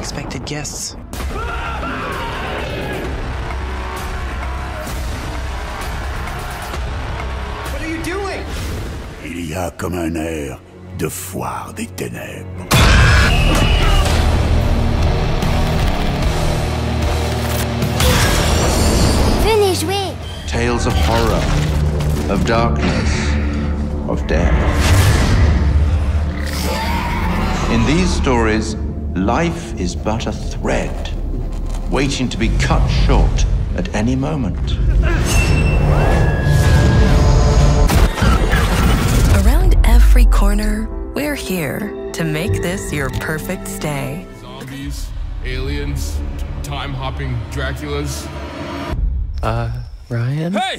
unexpected guests. What are you doing? Il y a comme un air de foire des ténèbres. Venez jouer. Tales of horror, of darkness, of death. In these stories, life is but a thread, waiting to be cut short at any moment. Around every corner, we're here to make this your perfect stay. Zombies, aliens, time-hopping Draculas. Ryan? Hey!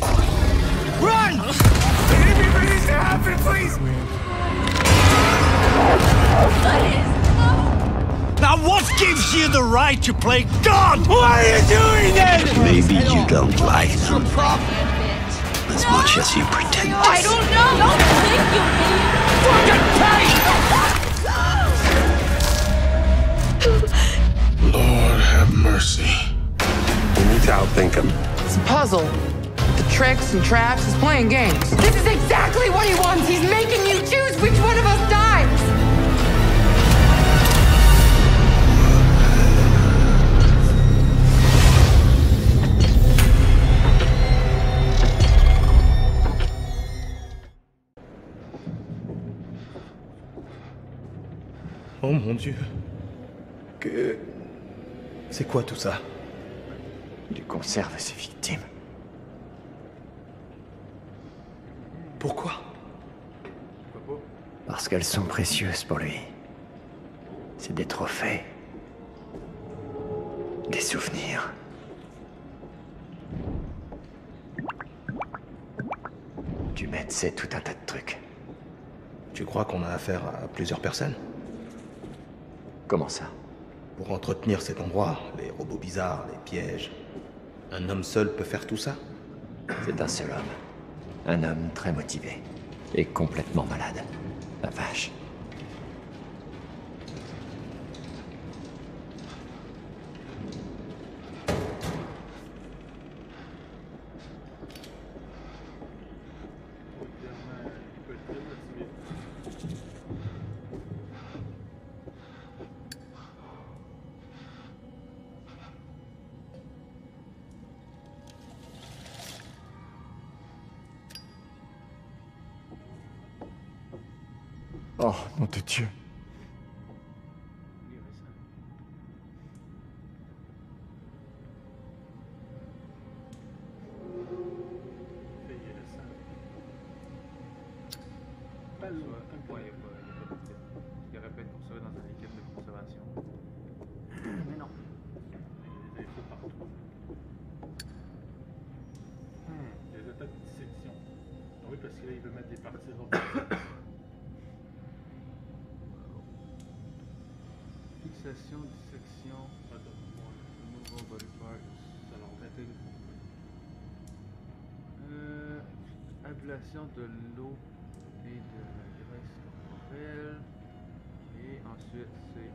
Run! Anything needs to happen, please! Now what gives you the right to play God? Why are you doing that? Maybe you don't like them as much as you pretend. I don't know. Don't think you Lord have mercy. You need to outthink him. It's a puzzle. The tricks and traps is playing games. This is exactly what he wants. He's making you choose which one of us dies. Oh mon Dieu. C'est quoi tout ça? Tu conserves ses victimes. Pourquoi? Parce qu'elles sont précieuses pour lui. C'est des trophées. Des souvenirs. Du Met sait tout un tas de trucs. Tu crois qu'on a affaire à plusieurs personnes? Comment ça? Pour entretenir cet endroit, les robots bizarres, les pièges. Un homme seul peut faire tout ça? C'est un seul homme. Un homme très motivé. Et complètement malade. La vache. Oh, nom de Dieu. Il aurait pu être conservé dans une équipe de conservation. Mais non. Des infos partout. Des états de dissection. Oui, parce que là, il veut mettre des parties robotiques. Fixation, dissection, removal body parts, alors ablation de l'eau et de la graisse corporelle, et ensuite c'est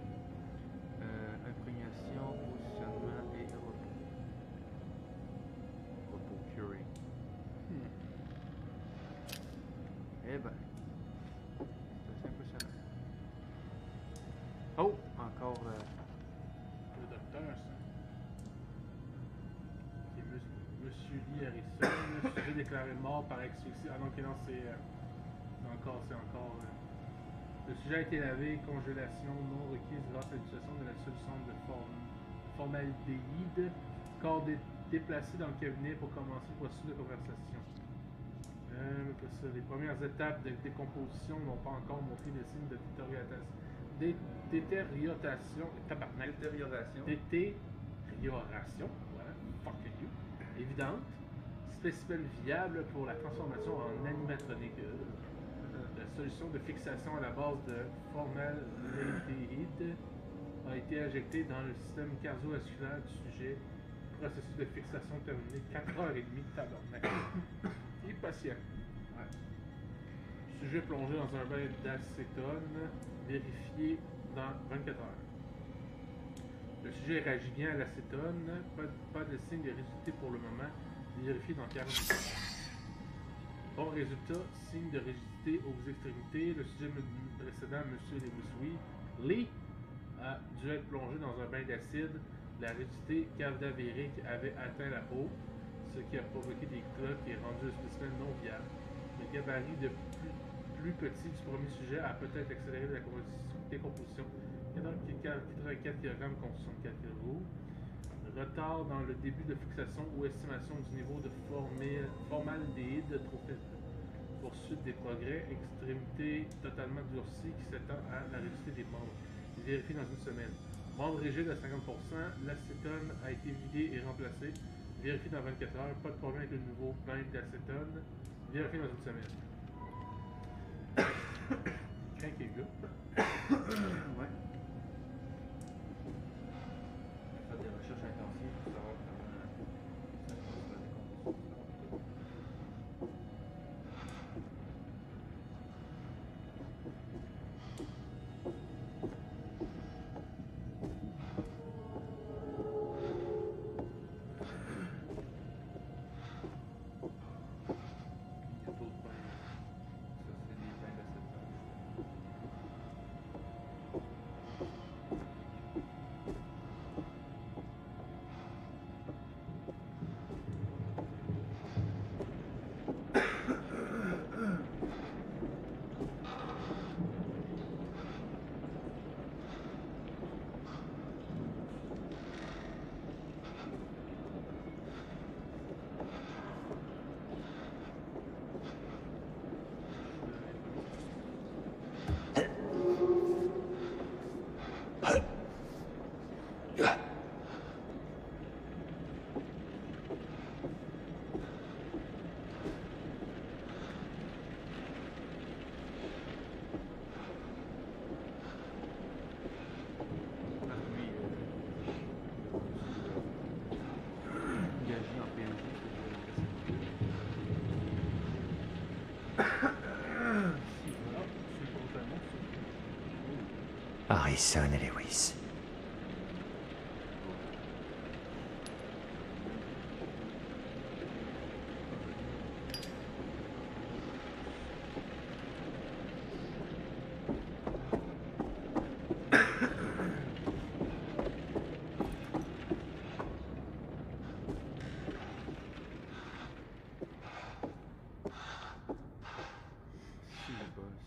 imprégnation, positionnement et repos. Repos curing. Eh ben, c'est assez impressionnant. Oh! Encore le docteur, ça. Et Monsieur Lee Harrison, sujet déclaré mort par asphyxie. Ah non, ok, non, c'est encore. Le sujet a été lavé, congélation non requise grâce à l'utilisation de la solution de formaldéhyde. Corps déplacé dans le cabinet pour commencer le processus de conversation. Les premières étapes de décomposition n'ont pas encore montré des signes de détérioration, voilà, fuck you, évidente, spécimen viable pour la transformation en animatronique. La solution de fixation à la base de formaldéhyde a été injectée dans le système cardiovasculaire du sujet. Processus de fixation terminé 4h30 de tabarnak. Et patient. Ouais. Sujet plongé dans un bain d'acétone, vérifié dans 24 heures. Le sujet réagit bien à l'acétone. Pas de signe de rigidité pour le moment. Vérifié dans 40 minutes. Bon résultat, signe de rigidité aux extrémités. Le sujet précédent, M. Lee, a dû être plongé dans un bain d'acide. La rigidité cadavérique avait atteint la peau, ce qui a provoqué des cloques et rendu le spécimen non viable. Le gabarit de plus petit du premier sujet a peut-être accéléré la décomposition. 84 kg contre 64 kg. Retard dans le début de fixation ou estimation du niveau de formaldéhyde trop faible. Poursuite des progrès, extrémité totalement durcie qui s'étend à la rigidité des membres. Vérifié dans une semaine. Membre rigide à 50%, l'acétone a été vidé et remplacé. Vérifié dans 24 heures, pas de problème avec le nouveau bain d'acétone. Vérifié dans une semaine. Craquez le gars. Ouais. Faire des recherches intensives pour savoir comment ça se décompose. Harrison et Lewis.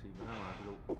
C'est vraiment gros.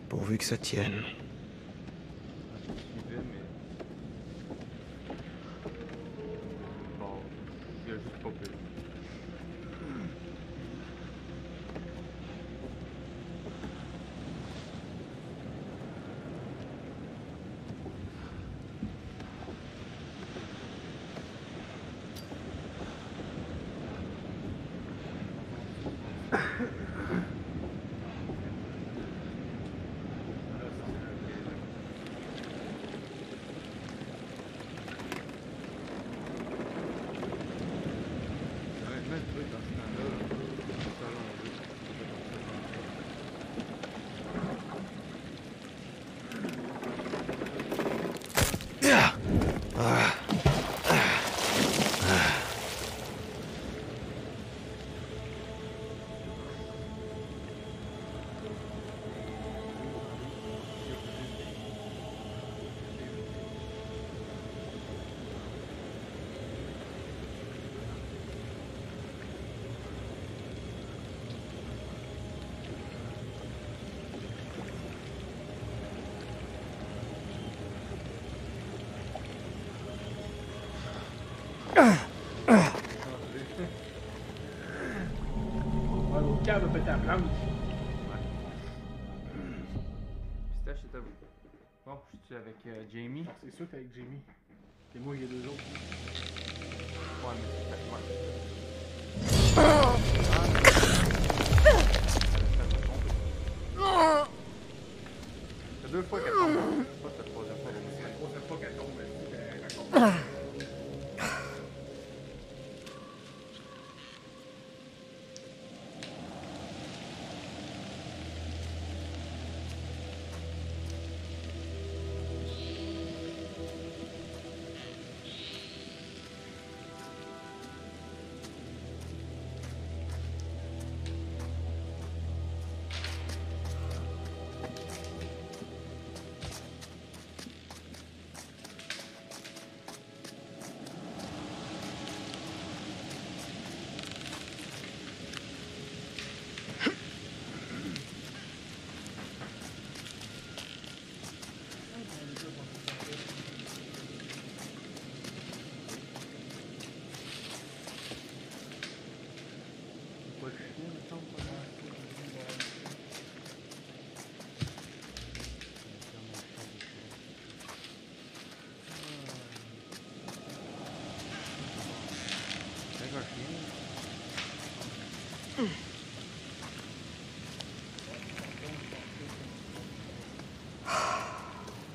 Pourvu que ça tienne. Bon, il y a juste pas plus. L'autre cave a pété la planche. Pistache, c'est à vous. Bon, je suis avec Jamie. C'est sûr que t'es avec Jamie. Et moi, il y a 2 autres. Ouais, mais c'est pas moi. C'est 2 fois qu'elle tombe. C'est pas cette 3e fois. C'est la 3e fois qu'elle tombe.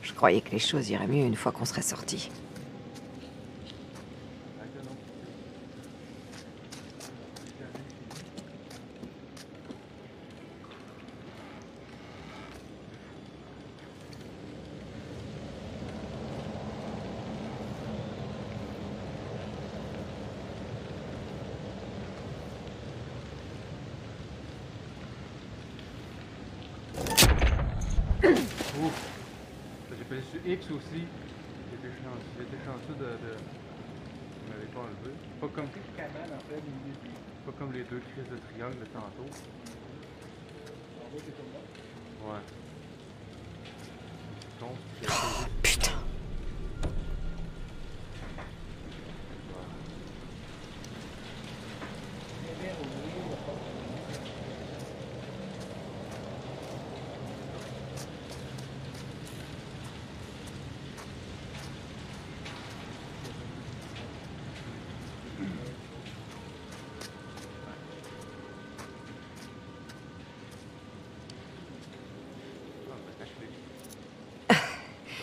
Je croyais que les choses iraient mieux une fois qu'on serait sortis. Sur X aussi, j'étais chanceux de... Je m'avais pas enlevé. Pas comme... Pas comme les 2 crises de triangle de tantôt. Ouais. Putain.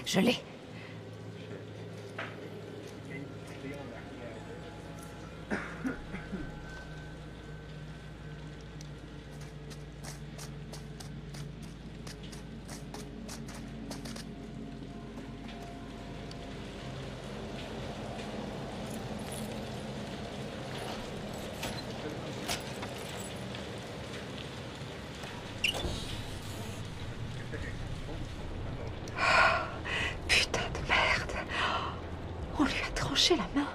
Je l'ai. La main.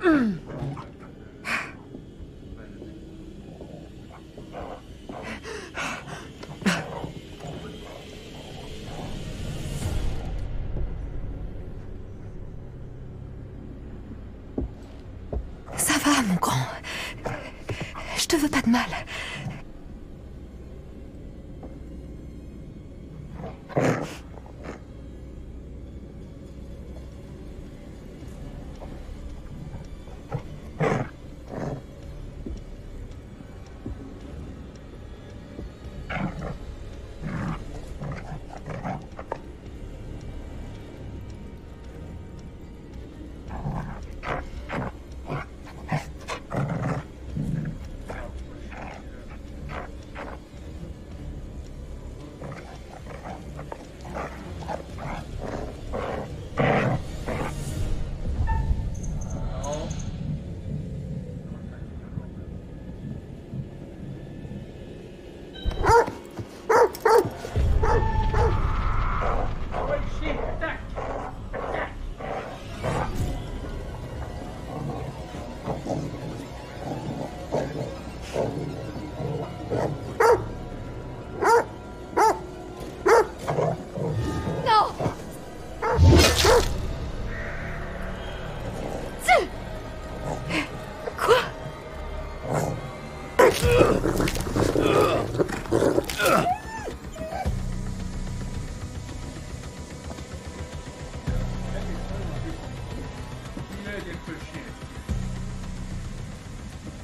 Ça va, mon grand. Je te veux pas de mal.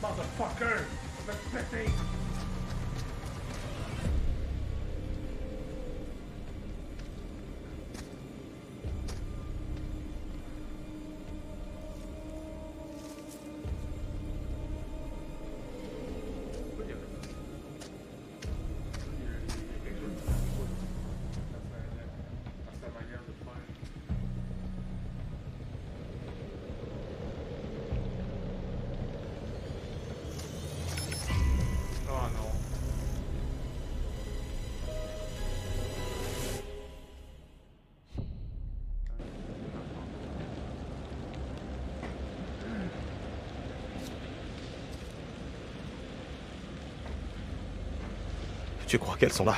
Motherfucker! Let's péter! Tu crois qu'elles sont là?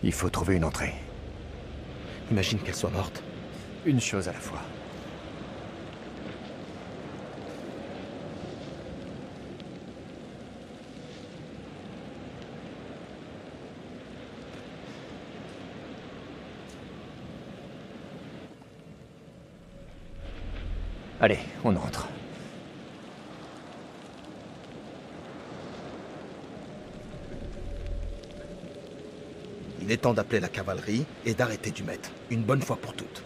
Il faut trouver une entrée. Imagine qu'elles soient mortes. Une chose à la fois. Allez, on entre. Il est temps d'appeler la cavalerie et d'arrêter du maître, une bonne fois pour toutes.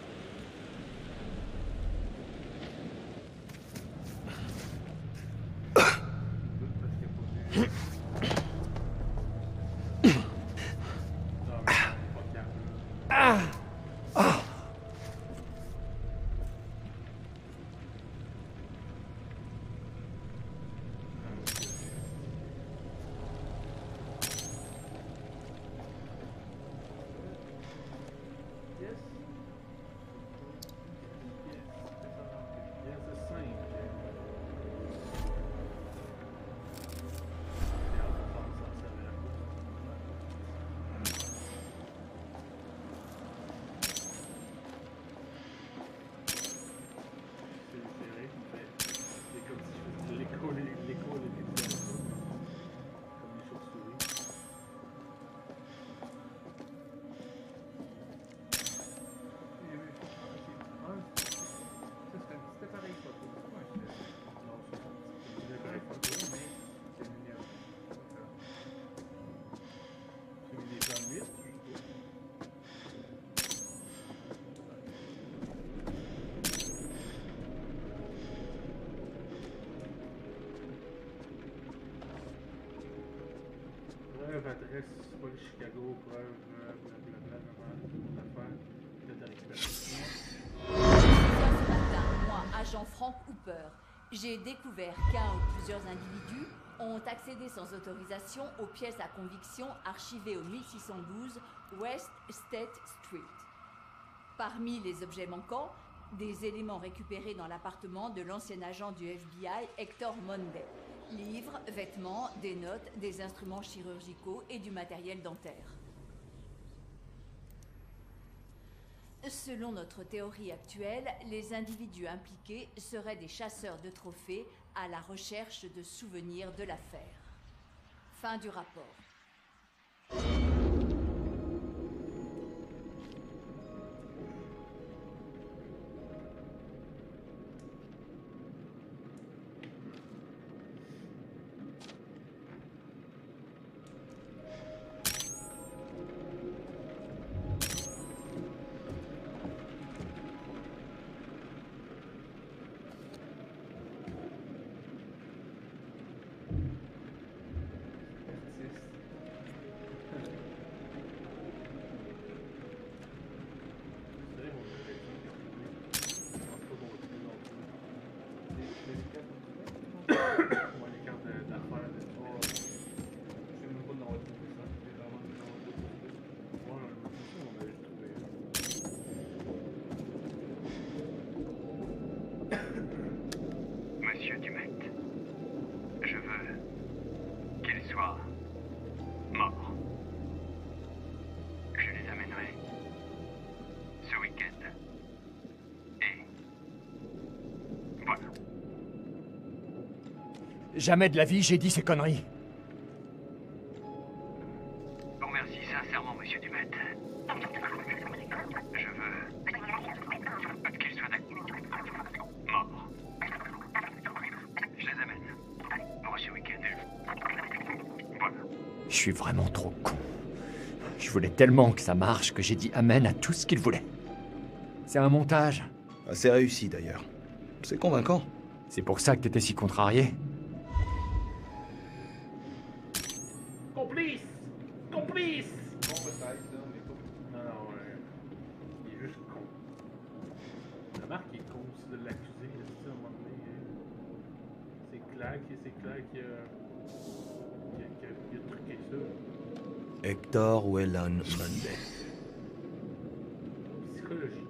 Adresse, police Chicago, preuve, blablabla, affaire de récupération. Ce matin, moi, agent Frank Hooper, j'ai découvert qu'un ou plusieurs individus ont accédé sans autorisation aux pièces à conviction archivées au 1612 West State Street. Parmi les objets manquants, Des éléments récupérés dans l'appartement de l'ancien agent du FBI, Hector Monday. Livres, vêtements, des notes, des instruments chirurgicaux et du matériel dentaire. Selon notre théorie actuelle, les individus impliqués seraient des chasseurs de trophées à la recherche de souvenirs de l'affaire. Fin du rapport. Monsieur Dumet, je veux qu'il soit mort. Je les amènerai ce week-end. Et voilà. Jamais de la vie j'ai dit ces conneries. Je vous remercie sincèrement, monsieur Dumet. Je veux qu'il soit mort. Je les amène pour ce week-end. Voilà. Je suis vraiment trop con. Je voulais tellement que ça marche que j'ai dit amen à tout ce qu'il voulait. C'est un montage. Assez réussi d'ailleurs. C'est convaincant. C'est pour ça que t'étais si contrarié. Complice! Complice! Bon, peut-être, là, mais pas. Non, il est juste con. Remarque qu'il est con aussi de l'accuser, là, à un moment donné. C'est clair qu'il a truqué ça. Hector Whelan Monday. Psychologie.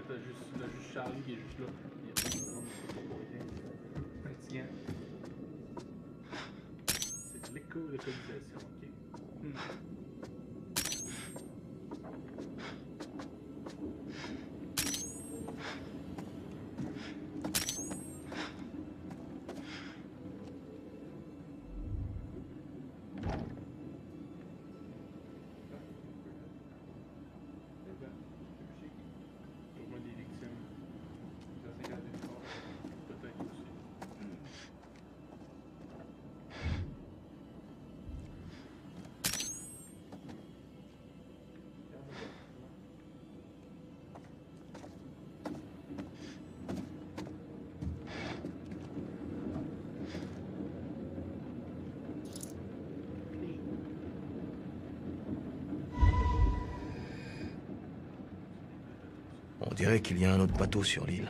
Là, juste Charlie qui est juste là. Il y a pas de pour rien. Tiens. C'est de l'éco-localisation, ok? On dirait qu'il y a un autre bateau sur l'île.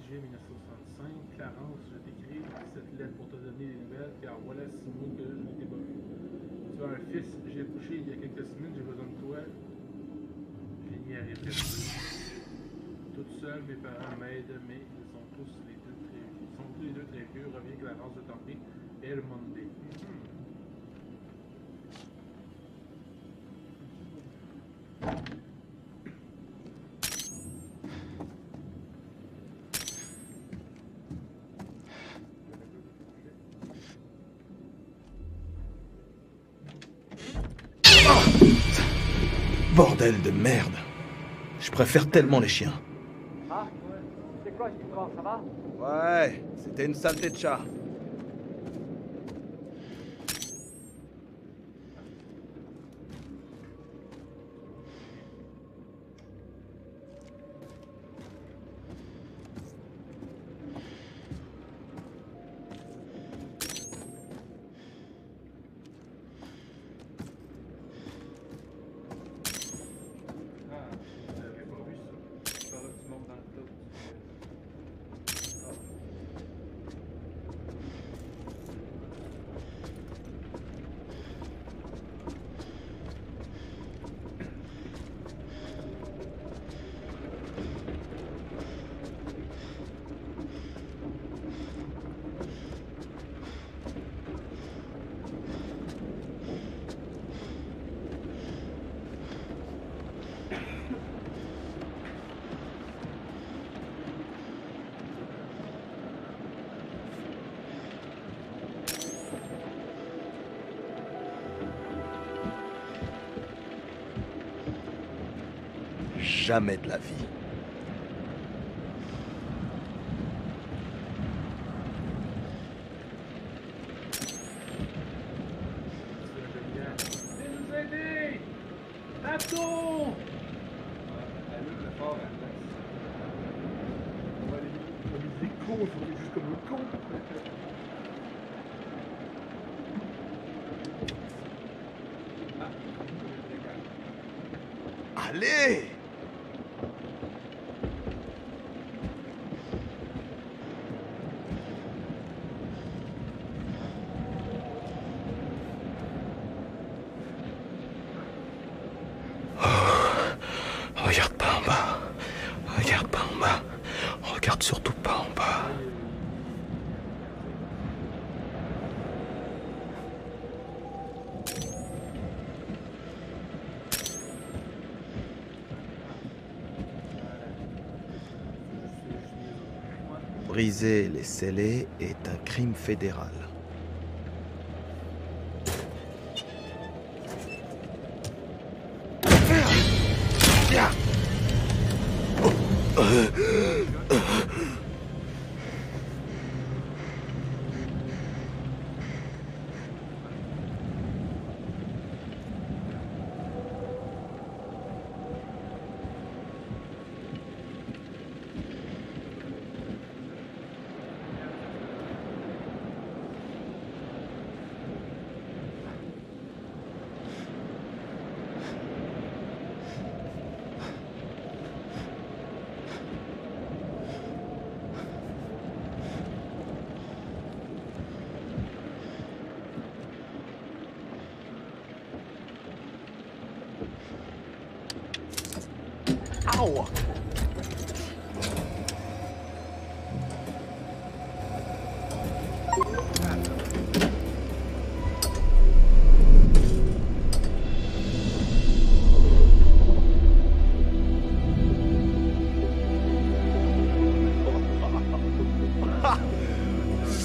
Juillet 1965, Clarence, je t'écris cette lettre pour te donner des nouvelles, car voilà 6 mois que je ne t'ai pas vu. Tu as un fils, j'ai accouché il y a quelques semaines, j'ai besoin de toi. Je n'y arriverai plus. Toute seule, mes parents m'aident, mais ils sont tous les deux très vieux. Reviens Clarence, je t'en prie. El Monday. Bordel de merde. Je préfère tellement les chiens. Ah, c'est quoi cette histoire, ça va? Ouais, c'était une saleté de chat. jamais de la vie. Venez nous aider! Attention! Allume le fort à la place. On va les cons, on est juste comme le con. Allez! Regarde pas en bas. Regarde pas en bas. Regarde surtout pas en bas. Briser les scellés est un crime fédéral. Ow!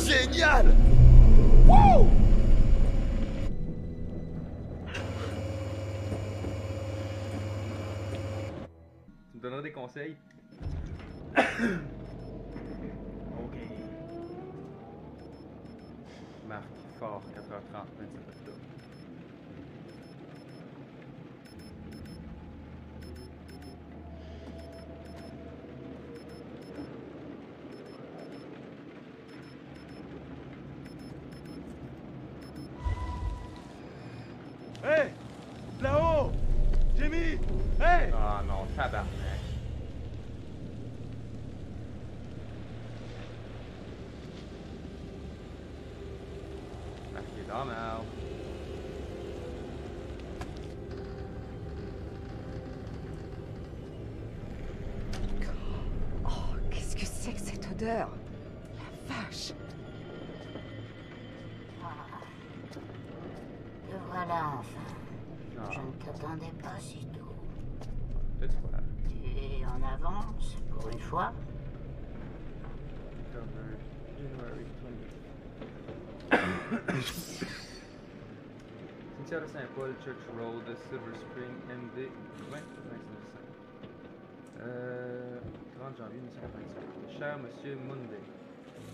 Génial! Wouh! Tu me donneras des conseils? Ok. Marc, fort, 4h30, 27 octobre. Hey! Là-haut! Jimmy! Hey! Ah non, tabarnak. Marc est dans la merde. Oh, qu'est-ce que c'est que cette odeur? La vache! Te voilà enfin. Ah. Je ne t'attendais pas si tôt. Peut-être pas. Tu es en avance pour une fois. Cimetière de Saint-Paul, Church Road, Silver Spring, MD, 20 30 janvier 1995. Cher Monsieur Munday,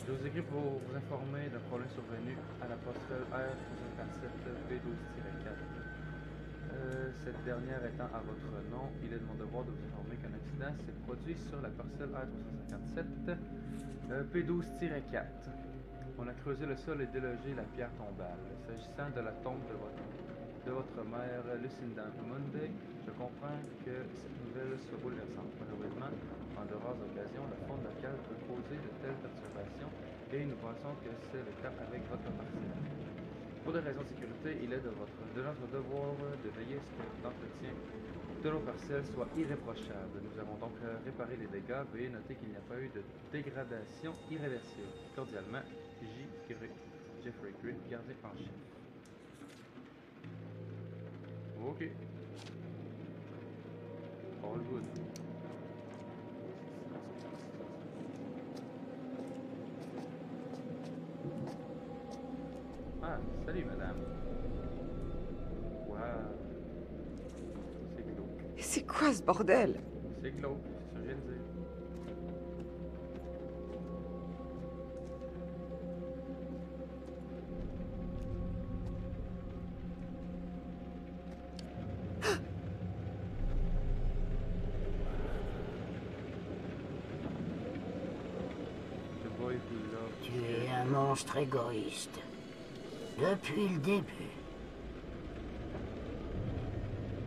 je vous écris pour vous informer d'un problème survenu à la passerelle R357 P12-4. Cette dernière étant à votre nom, il est de mon devoir de vous informer qu'un accident s'est produit sur la parcelle R357 P12-4. On a creusé le sol et délogé la pierre tombale. S'agissant de la tombe de votre mère, Lucinda Munday, je comprends que cette nouvelle se roule versante. Malheureusement, en de rares occasions, la faune locale peut causer de telles perturbations et nous pensons que c'est le cas avec votre parcelle. Pour des raisons de sécurité, il est de notre devoir de veiller à ce que l'entretien de nos parcelles soit irréprochable. Nous avons donc réparé les dégâts. Veuillez noter qu'il n'y a pas eu de dégradation irréversible. Cordialement, Jeffrey Green, gardien en chef. Ok. All good. Ah, salut madame. Wow. C'est glauque. C'est quoi ce bordel? que l'autre, c'est ça que je viens de dire. Tu es un monstre égoïste. Depuis le début.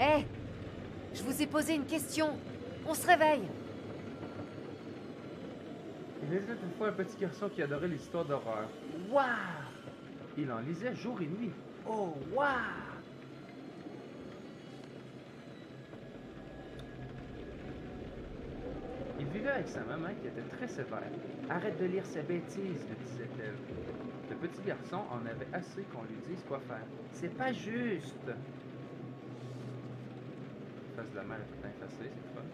Hé, je vous ai posé une question. On se réveille. Il était une fois un petit garçon qui adorait les histoires d'horreur. Waouh! Il en lisait jour et nuit. Oh, waouh! Il vivait avec sa maman qui était très sévère. Arrête de lire ces bêtises, lui disait-elle. Le petit garçon en avait assez qu'on lui dise quoi faire. C'est pas juste! La face de la mère est tout effacée, c'est fun.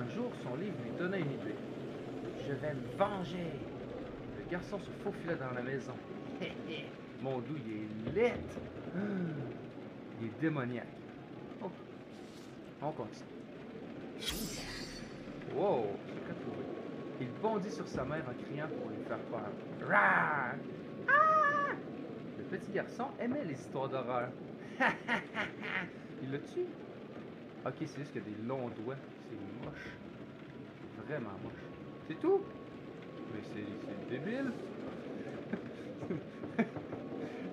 Un jour, son livre lui donna une idée. Je vais me venger! Le garçon se faufila dans la maison. Mon doux, il est laid! Il est démoniaque. Ok. On continue. Wow! Secret trouvé. Il bondit sur sa mère en criant pour lui faire peur. Rah! Ah! Le petit garçon aimait les histoires d'horreur. Il le tue? Ok, c'est juste qu'il y a des longs doigts. C'est moche. C'est vraiment moche. C'est tout? Mais c'est débile.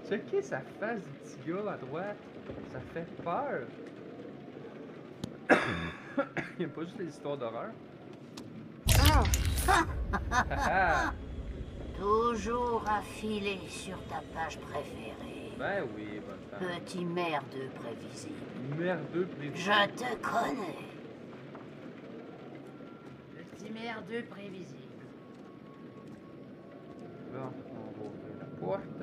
Checkez sa face du petit gars à droite. Ça fait peur. Il n'y a pas juste les histoires d'horreur. Toujours affilé sur ta page préférée. Ben oui, bonne femme. Petit merdeux prévisible. Merdeux prévisible. Je te connais. Petit merdeux prévisible. Bon, on va ouvrir la porte.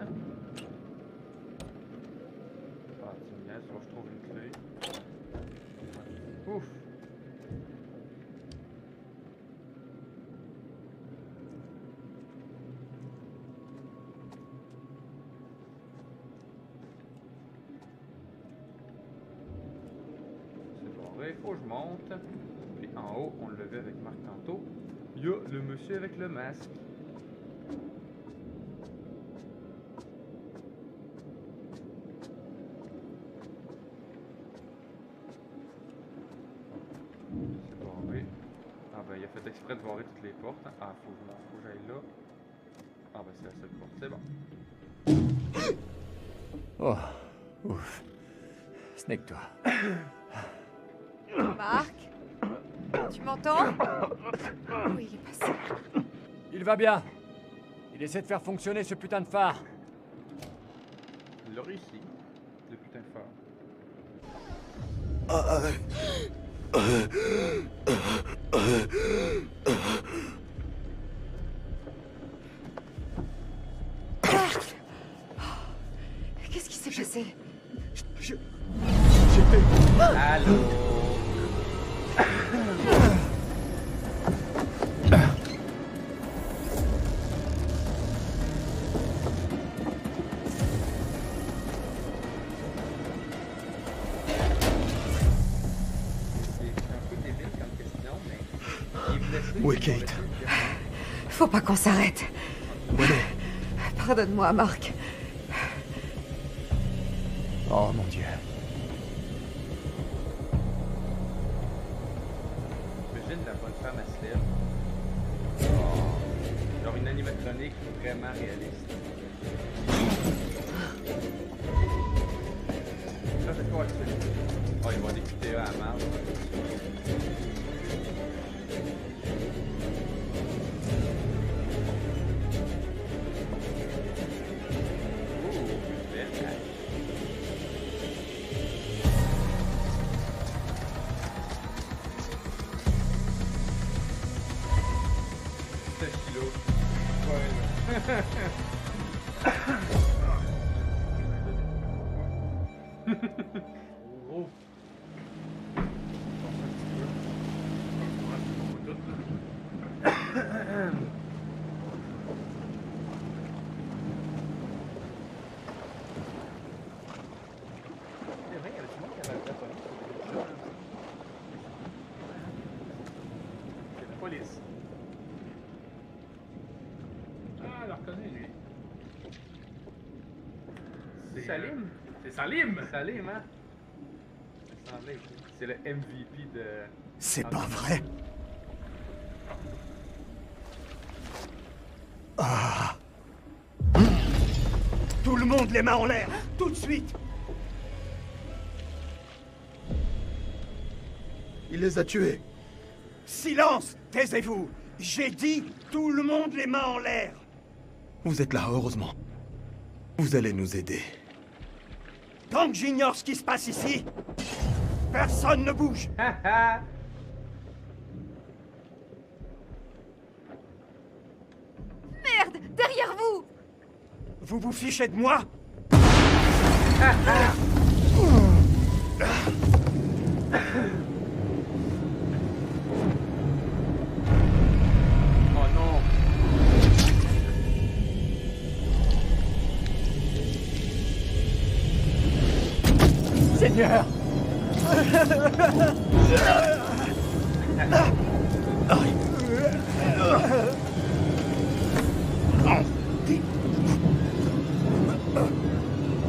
Ah, tu me laisses, je trouve une clé. Ouf! Il faut que je monte. Puis en haut, on le levait avec Marc tantôt. Il y a le monsieur avec le masque. C'est barré. Ah ben il a fait exprès de barrer toutes les portes. Ah, faut que j'aille là. Ah ben c'est la seule porte, c'est bon. Oh, ouf. Snake-toi. Marc? Tu m'entends? Où il est passé? Il va bien. Il essaie de faire fonctionner ce putain de phare. Il a réussi, le putain de phare. Qu'est-ce qui s'est passé? Allô? Où est Kate? Faut pas qu'on s'arrête. Pardonne-moi, Marc. Oh mon Dieu. Imagine la bonne femme à se lève. Oh, genre une animatronique vraiment réaliste. Ça, c'est quoi ça? Oh, ils vont des QTA à la marge. Police. Ah, je le reconnais, lui. C'est Salim? C'est Salim! Salim, hein? Ça semblait. C'est le MVP de... C'est pas vrai. Ah. Tout le monde les mains en l'air, tout de suite. Il les a tués. Silence, taisez-vous. J'ai dit tout le monde les mains en l'air. Vous êtes là, heureusement. Vous allez nous aider. Tant que j'ignore ce qui se passe ici, personne ne bouge. Merde! Derrière vous! Vous vous fichez de moi? Oh non! Seigneur!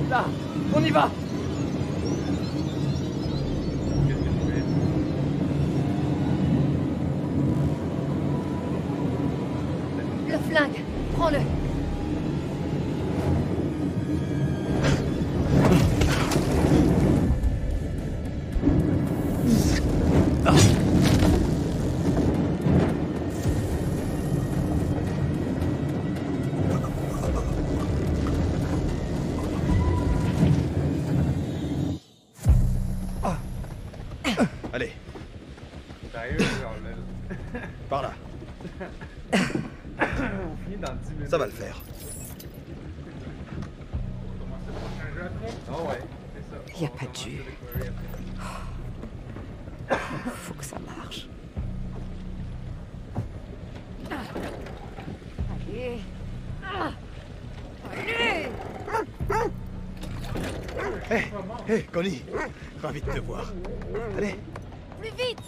Là, on y va! Le flingue! Prends-le! Allez. Sérieux, genre là. Par là. On finit dans 10 minutes. Ça va le faire. Oh ouais, c'est ça. Y a pas de jus. Faut que ça marche. Allez. Allez. Hé, Connie. Ravi de te voir. Allez. Plus vite.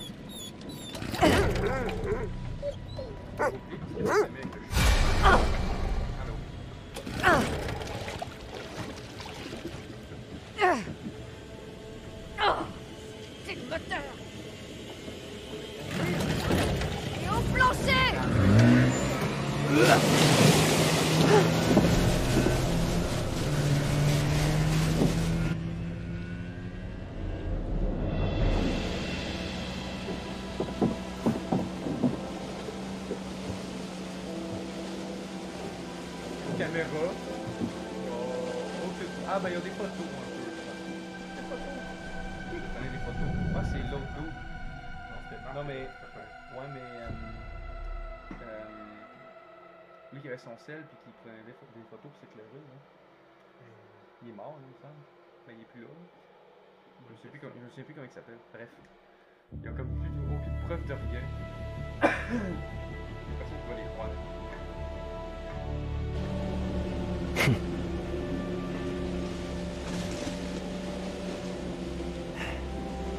C'est le moteur. Et au plancher. Caméra. Ah, ben il y a des photos un peu. Des photos. Je connais des photos. Ah, c'est l'autre dos. Non, mais. Ouais, mais. Lui qui avait son sel puis qui prenait des photos pour s'éclairer. Il est mort, il me semble. Mais il est plus là. Je sais plus comment il s'appelle. Bref. Il y a comme plus aucune preuve de rien. Personne qui va les croire.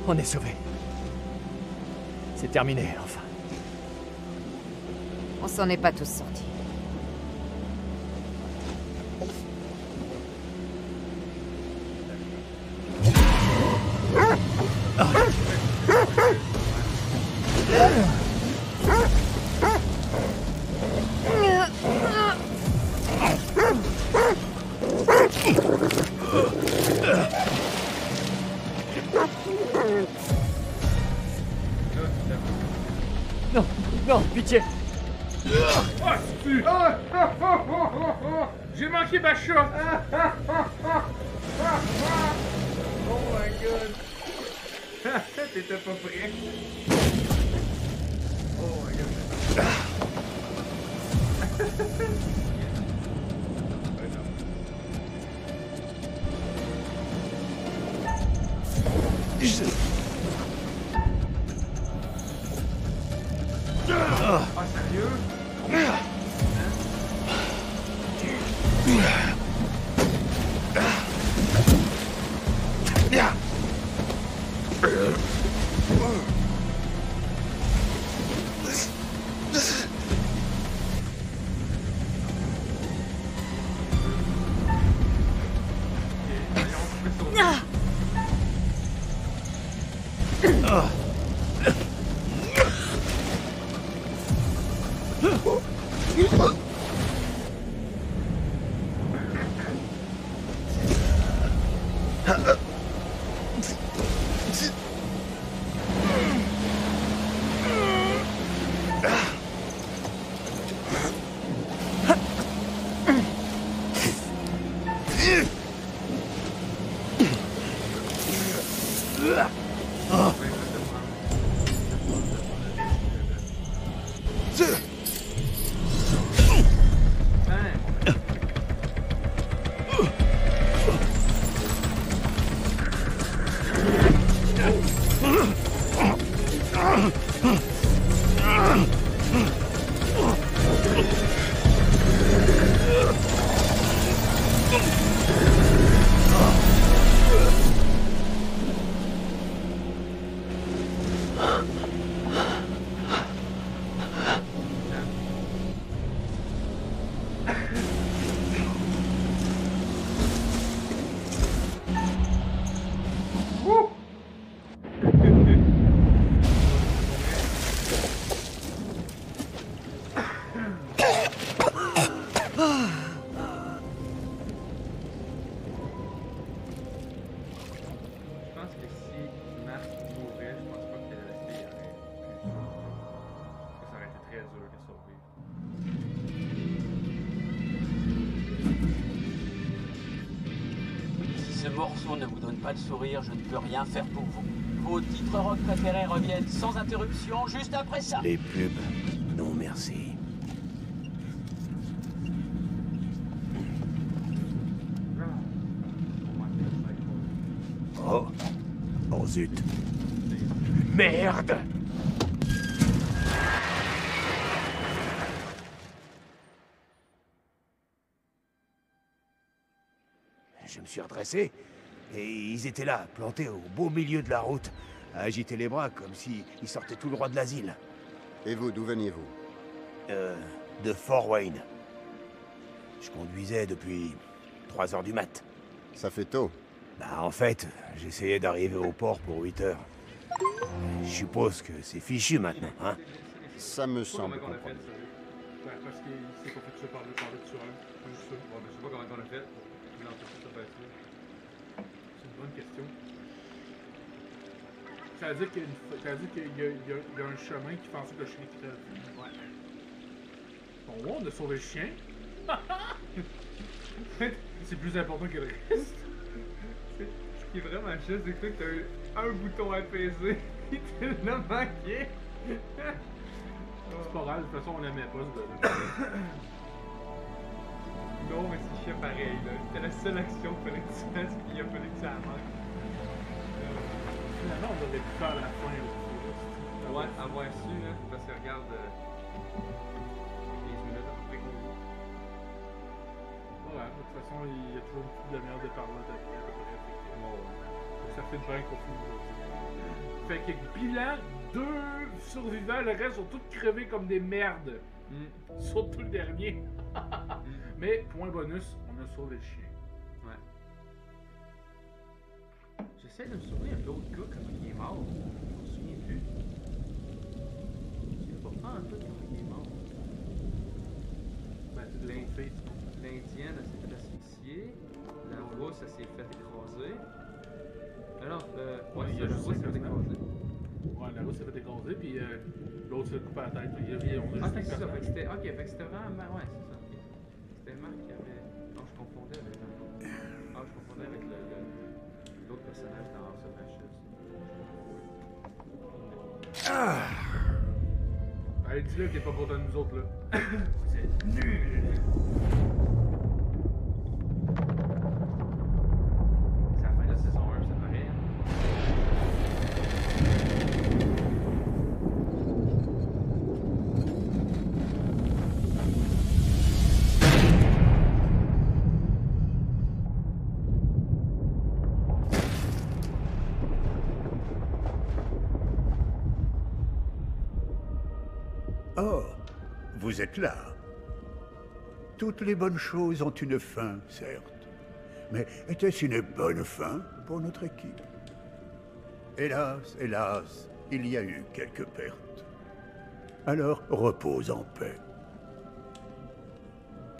On est sauvés. C'est terminé, enfin. On s'en est pas tous sortis. Non, non, pitié. J'ai manqué ma shot! Oh my god! T'étais pas prêt? Oh my god! Ah, sérieux? Ne vous donne pas de sourire, je ne peux rien faire pour vous. Vos titres rock préférés reviennent sans interruption juste après ça. Les pubs, non merci. Oh, oh zut. Merde! Je me suis redressé, et ils étaient là, plantés au beau milieu de la route, à agiter les bras comme s'ils sortaient tout droit de l'asile. Et vous, d'où veniez-vous? De Fort Wayne. Je conduisais depuis 3 heures du mat. Ça fait tôt. Bah en fait, j'essayais d'arriver au port pour 8 heures. Je suppose que c'est fichu maintenant, hein? Ça me semble comprendre. Parce qu'il sait qu'on fait ça par le tueur. Je sais pas comment on a fait. C'est une bonne question. Ça veut dire qu'il y a un chemin qui pensait que le chien crève. Ouais. Bon, on a sauvé le chien. C'est plus important que le reste. Ce qui est vraiment chiant, c'est que t'as un bouton apaisé et tu l'as manqué. C'est pas grave, de toute façon on l'aimait pas ce gars. Non, mais c'est chiant pareil, là. C'était la seule action qu'il fallait que tu fasses, puis il a fallu que ça manque. Finalement, on aurait pu faire la fin aussi. Ouais, avoir su, là, parce que regarde, 15 minutes à peu près. Ouais, de toute façon, il y a toujours une petite demi-heure de parole à peu près. Ça fait bien qu'on finit. Fait que bilan, 2 survivants, le reste sont tous crevés comme des merdes. Surtout le dernier. Mais, point bonus, on a sauvé le chien. Ouais. J'essaie de me souvenir de l'autre gars, comment il est mort. Je me souviens plus. Je sais pas un peu comment il est mort. Ben, l'Indienne, elle s'est fait asphyxier. La rousse, elle s'est fait écraser. Alors, ouais, la rousse s'est fait écraser. Ouais, la rousse s'est fait écraser, puis l'autre s'est coupé la tête. C'est ça, fait que c'était. Ok, fait que c'était vraiment. Ouais, c'est ça. C'était Marc qui avait. Non, je confondais avec un autre. Ah, je confondais avec l'autre personnage dans House of Ashes. Allez, dis-le qu'il est pas content de nous autres, là. C'est nul! C'est la fin de la saison 1, ça paraît. Oh, vous êtes là. Toutes les bonnes choses ont une fin, certes. Mais était-ce une bonne fin pour notre équipe? Hélas, hélas, il y a eu quelques pertes. Alors, repose en paix.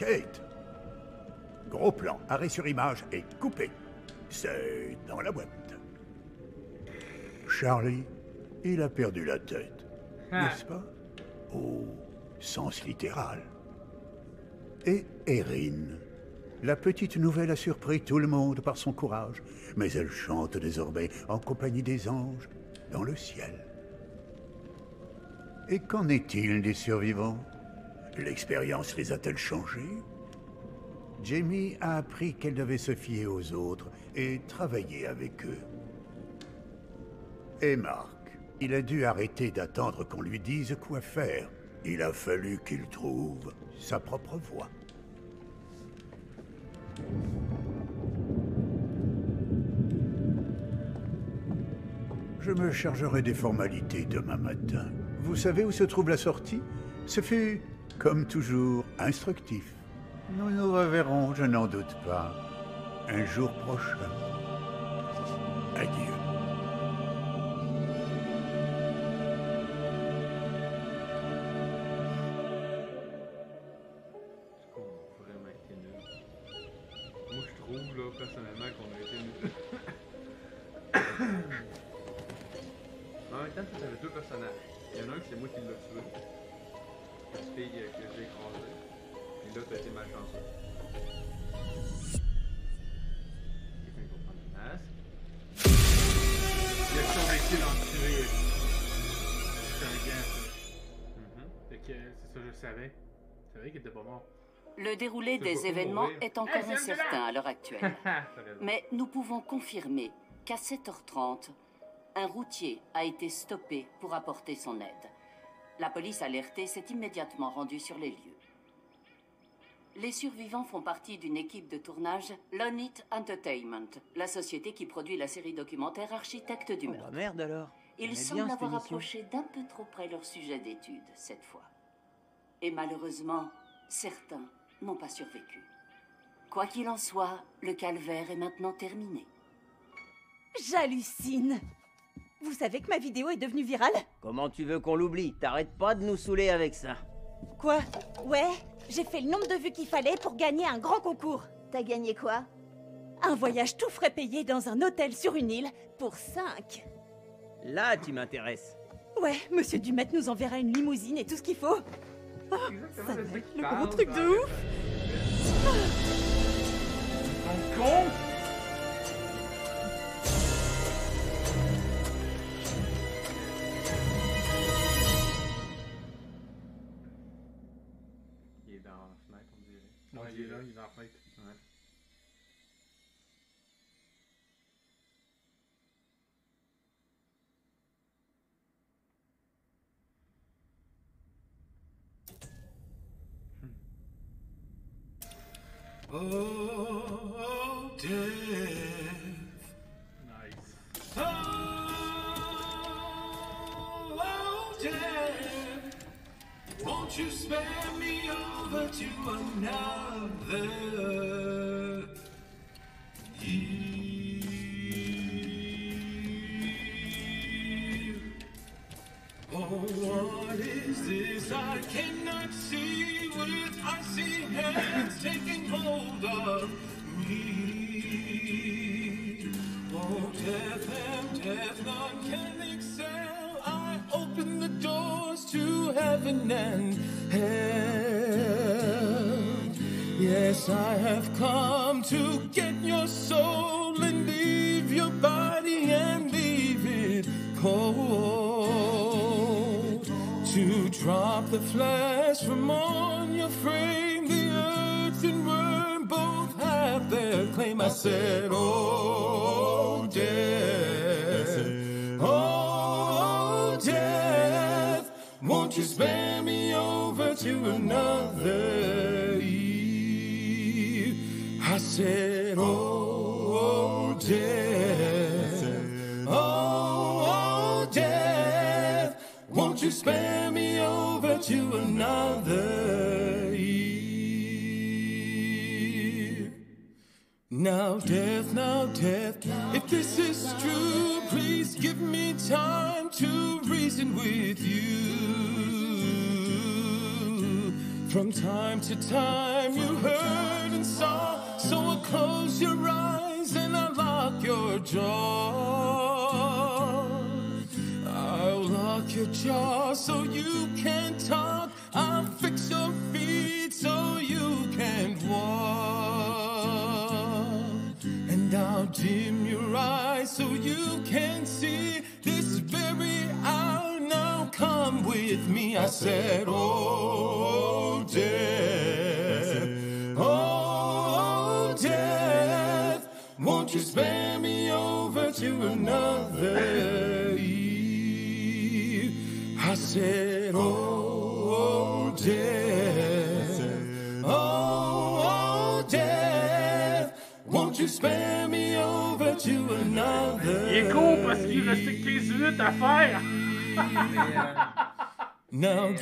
Kate. Gros plan, arrêt sur image et coupé. C'est dans la boîte. Charlie, il a perdu la tête. N'est-ce pas? Au sens littéral. Et Erin. La petite nouvelle a surpris tout le monde par son courage, mais elle chante désormais en compagnie des anges dans le ciel. Et qu'en est-il des survivants? L'expérience les a-t-elle changés? Jamie a appris qu'elle devait se fier aux autres et travailler avec eux. Et Mark, il a dû arrêter d'attendre qu'on lui dise quoi faire. Il a fallu qu'il trouve sa propre voie. Je me chargerai des formalités demain matin. Vous savez où se trouve la sortie? Ce fut, comme toujours, instructif. Nous nous reverrons, je n'en doute pas, un jour prochain. Adieu. Personnellement qu'on a été nuls. En même temps, tu avais deux personnages. Il y en a un que c'est moi qui l'ai tué. La fille que j'ai écrasée. Et l'autre a été malchanceux. Quelqu'un qui va prendre le masque. Il a survécu l'enculé. C'est un gars, ça. Fait que c'est ça, je savais. Je savais qu'il était pas mort. Le déroulé des événements est encore incertain à l'heure actuelle. Mais nous pouvons confirmer qu'à 7h30, un routier a été stoppé pour apporter son aide. La police alertée s'est immédiatement rendue sur les lieux. Les survivants font partie d'une équipe de tournage Lonit Entertainment, la société qui produit la série documentaire Architecte du meurtre. Merde alors. Ils semblent avoir approché d'un peu trop près leur sujet d'étude cette fois. Et malheureusement, certains n'ont pas survécu. Quoi qu'il en soit, le calvaire est maintenant terminé. J'hallucine. Vous savez que ma vidéo est devenue virale? Comment tu veux qu'on l'oublie? T'arrêtes pas de nous saouler avec ça. Quoi? Ouais, j'ai fait le nombre de vues qu'il fallait pour gagner un grand concours. T'as gagné quoi? Un voyage tout frais payé dans un hôtel sur une île pour 5. Là, tu m'intéresses. Ouais, Monsieur Dumet nous enverra une limousine et tout ce qu'il faut. Oh, ça va être le gros truc de ouf. Mon con. Il est dans la fenêtre, on dirait. Non, il est là, il est dans la fenêtre. Ouais. Oh, death. Nice. Oh, death. Won't you spare me over to another year? Oh, what is this I cannot see with icy hands taking hold of me? Oh, death and death, none can excel. I open the doors to heaven and hell. Yes, I have come to get your soul and leave your body and leave it cold. To drop the flesh from on your frame, the earth and worm both have their claim. I said, oh, death, oh, death, won't you spare me over to another eve? I said, oh, death, oh, death, won't you spare me over to another eve? Now death, if this is true, please give me time to reason with you. From time to time you heard and saw, so close your eyes and unlock your jaw. I'll lock your jaw so you can talk. I'll fix your feet so you can walk. And I'll dim your eyes so you can see this very hour. Now come with me, I said, oh, death, oh, death, won't you spare me over to another eve? I said, oh, death, oh, death, won't you spare me over to another? Il est court parce qu'il restait 15 minutes à faire. Now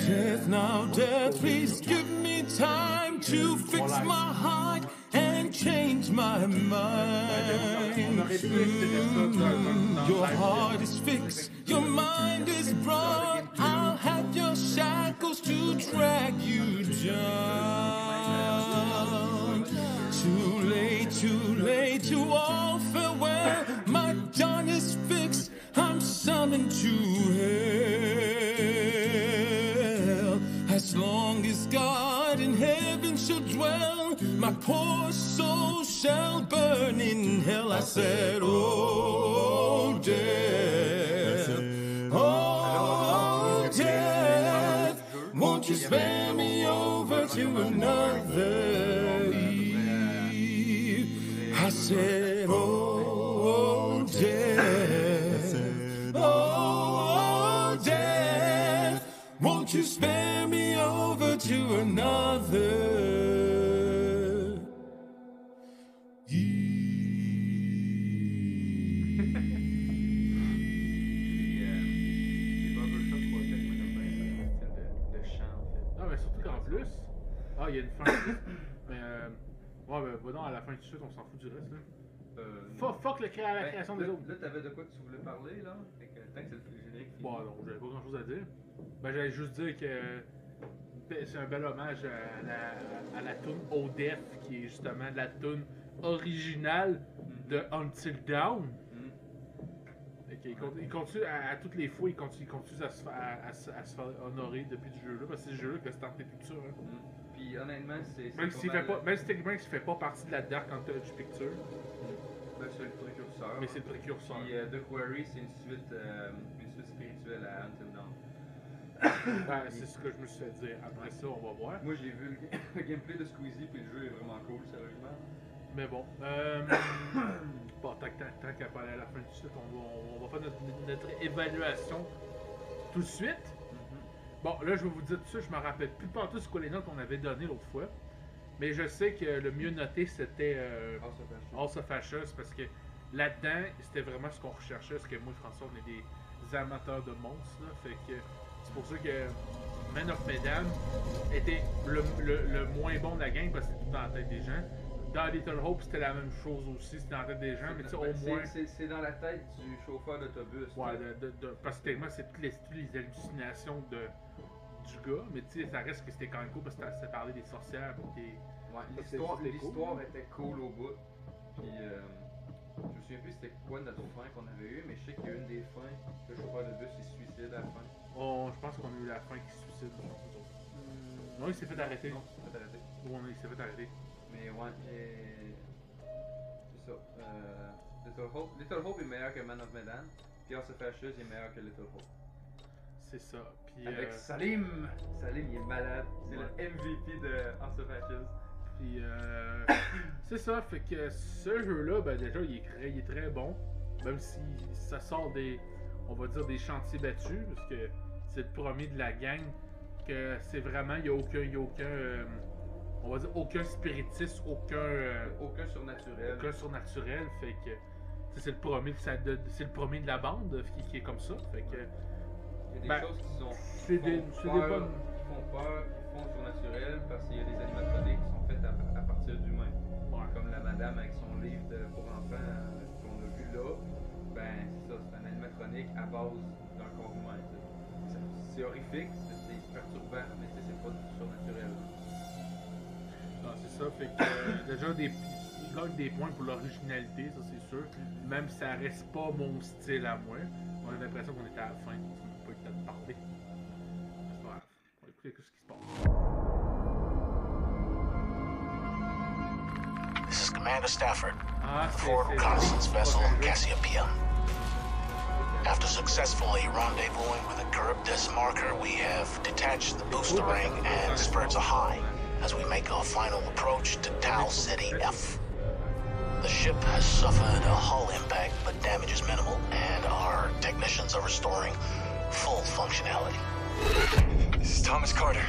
death, please give me time to fix my heart and change my mind. Your heart is fixed, your mind is brought. I'll have your shackles to drag you down. Too late to all farewell. My dawn is fixed, I'm summoned to hell. As long as God in heaven shall dwell, my poor soul shall burn in hell. I said, oh, death, oh, death, won't you spare me over to another eve? I said, oh, death, oh, death, won't you spare me over to another Non, mais surtout qu'en plus, il y a une fin. Mais ouais, ben, va donc à la fin du suite, on s'en fout du reste là. Fuck la création des autres. Là, t'avais de quoi que tu voulais parler là? Fait que tant que c'est le générique. Bon, non, j'avais pas grand chose à dire. Ben, j'allais juste dire que c'est un bel hommage à la tune Odef, qui est justement la tune originale de Until Dawn. Il continue à toutes les fois, il continue à se faire honorer depuis ce jeu-là, parce que c'est ce jeu-là que c'est en picture. Hein. Puis honnêtement, c'est. Même s'il fait pas partie de la Dark Anthology Picture. Ben, c'est le précurseur. Mais c'est le précurseur. Puis The Quarry, c'est une suite spirituelle à Until Dawn. Ben, c'est ce que je me suis fait dire. Après ça, on va voir. Moi, j'ai vu le gameplay de Squeezie, puis le jeu est vraiment cool, sérieusement. Mais bon, bon, tant qu'à parler à la fin du site, on va faire notre évaluation tout de suite. Bon, là, je vais vous dire tout ça, je me rappelle plus partout ce quoi les notes qu'on avait données l'autre fois. Mais je sais que le mieux noté, c'était House of Ashes, parce que là-dedans, c'était vraiment ce qu'on recherchait, parce que moi et François, on est des amateurs de monstres, là, fait que c'est pour ça que Man of Medan était le moins bon de la gang, parce que c'était tout dans la tête des gens. Dans Little Hope, c'était la même chose aussi, c'était dans la tête des gens, mais tu sais, au moins. C'est dans la tête du chauffeur d'autobus. Ouais, parce que tellement c'est toutes les hallucinations du gars, mais tu sais, ça reste que c'était quand même cool parce que ça parlait des sorcières. Ouais, l'histoire était cool au bout. Puis, je me souviens plus c'était quoi notre fin qu'on avait eu, mais je sais qu'il y a une des fins, le chauffeur d'autobus il se suicide à la fin. Oh, je pense qu'on a eu la fin qui se suicide. Non, il s'est fait arrêter. Non, il s'est fait arrêter. Ouais, il s'est fait arrêter. Mais ouais, c'est ça. Little Hope est meilleur que Man of Medan, puis House of Ashes est meilleur que Little Hope. C'est ça. Puis, avec Salim! Salim, il est malade. C'est le MVP de House of Ashes. Puis, c'est ça. Fait que ce jeu-là, ben déjà, il est très bon. Même si ça sort on va dire, des chantiers battus, parce que c'est le premier de la gang, que c'est vraiment, il n'y a aucun on va dire aucun spiritisme, aucun surnaturel. Aucun surnaturel, fait que c'est le premier de la bande qui est comme ça, fait que il y a des choses qui font peur, qui font surnaturel parce qu'il y a des animatroniques qui sont faites à partir d'humains. Ouais. Comme la madame avec son livre pour enfants qu'on a vu là, ben c'est ça, c'est un animatronique à base d'un corps humain. C'est horrifique, c'est perturbant, mais c'est pas surnaturel. Fait que déjà, ils gagnent des points pour l'originalité, ça c'est sûr. Même si ça reste pas mon style à moi. On a l'impression qu'on était à la fin, donc on n'a pas eu le temps de parler. C'est pas grave. On va écouter ce qui se passe. This is Commander Stafford, Fort Reconnaissance vessel Cassiopeia. After successfully rendezvousing with a Charybdis marker, we have detached the booster ring and spurred a high as we make our final approach to Tau City F. The ship has suffered a hull impact, but damage is minimal, and our technicians are restoring full functionality. This is Thomas Carter.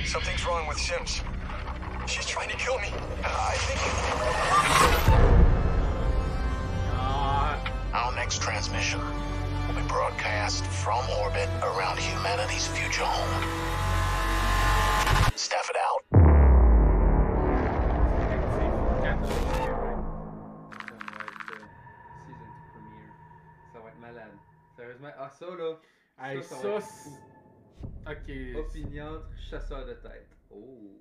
Something's wrong with Sims. She's trying to kill me. I think... Our next transmission will be broadcast from orbit around humanity's future home. Stafford out. Ça va être malade. Sérieusement, ah ça là. Hey, ça ça ok. Opiniâtre, chasseur de tête. Oh.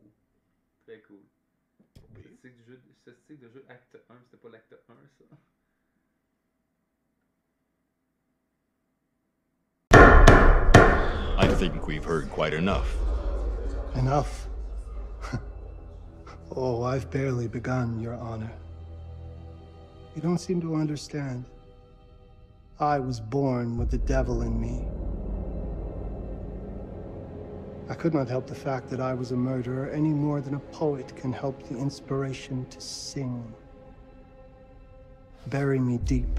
Très cool. Statistique de jeu acte 1, c'était pas l'acte 1 ça. I think we've heard quite enough. Enough? Oh, I've barely begun, Your Honor. You don't seem to understand. I was born with the devil in me. I could not help the fact that I was a murderer any more than a poet can help the inspiration to sing. Bury me deep,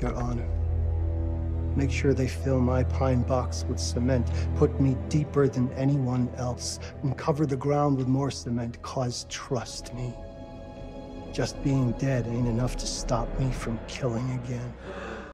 Your Honor. Make sure they fill my pine box with cement. Put me deeper than anyone else. And cover the ground with more cement, 'cause trust me, just being dead ain't enough to stop me from killing again.